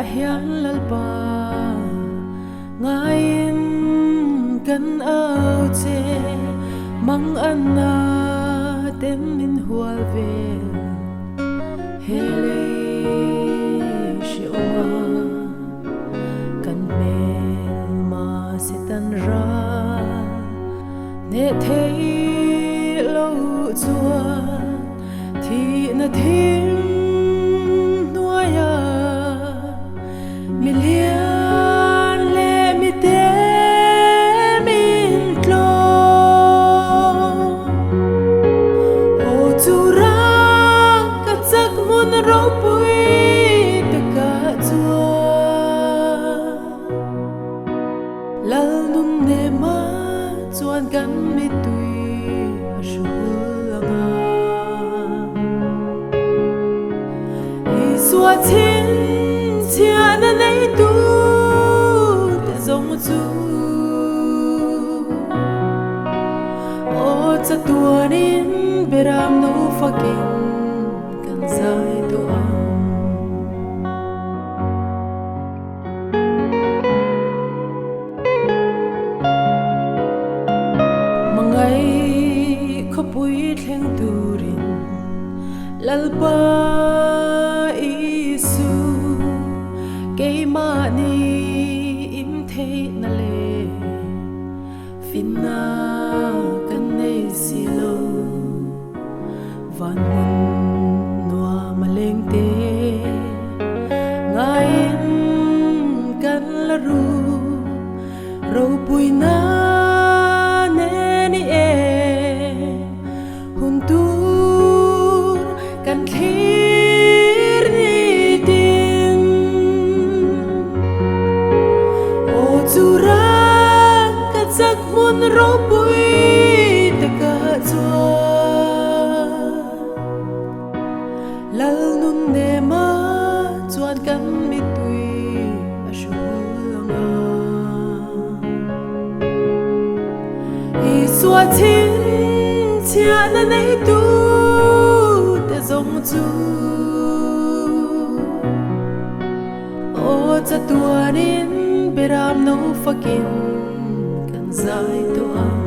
hian lalpa ngain kan au che mang anna tem min hual ve hele shioma kan mel ma sitan ra ne thei lo chua thi na thim nuaya milian le mi te min tlo o churang ka chak mun ropui ta ka chua lal nun ne ma chuan kan mi tui a shul anga i suwa chin chia na nei tu te zong chu o cha tuanin beram no fakin kan zai to am mangai khopui thleng turin lalpa isu keima ni im thei na le finna kan nei silo van mun noa maleng te ngain kan la ru ropui na ne ni e hun tur kan thlir ni tin o churang ka chak mun ropui ta ka chua lal nun ne ma chuan kan mi tui a shul anga i suwa chin chia na nei tu te zong chu o cha tuanin beram no fakin kan zai to am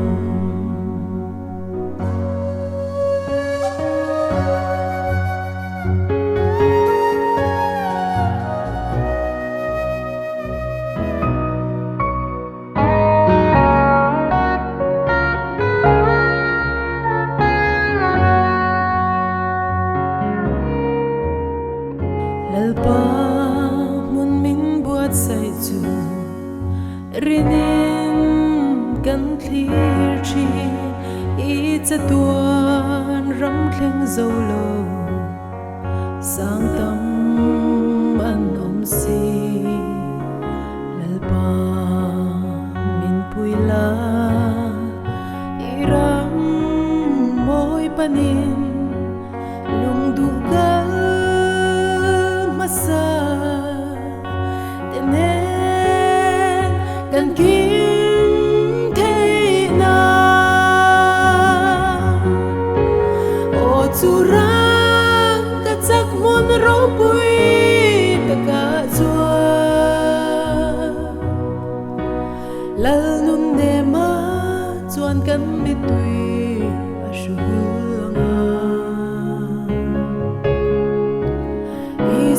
lalpa mun min buat sai chu rinin kan thlir chi i cha tuan ram thleng zo lo sang tam an om si lalpa min puila i ram moi panin lung du gal masa tenen kan kim thei na o churang ka chak mun ropui ta ka chua lal nun ne ma chuan kan mi tui a shul anga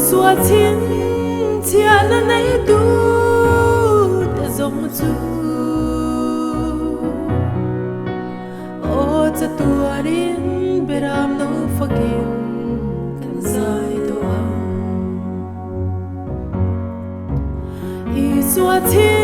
suwa chin chia na nei tu te zong chu o cha tuarin beram no fakin kan zai to am i suwa chin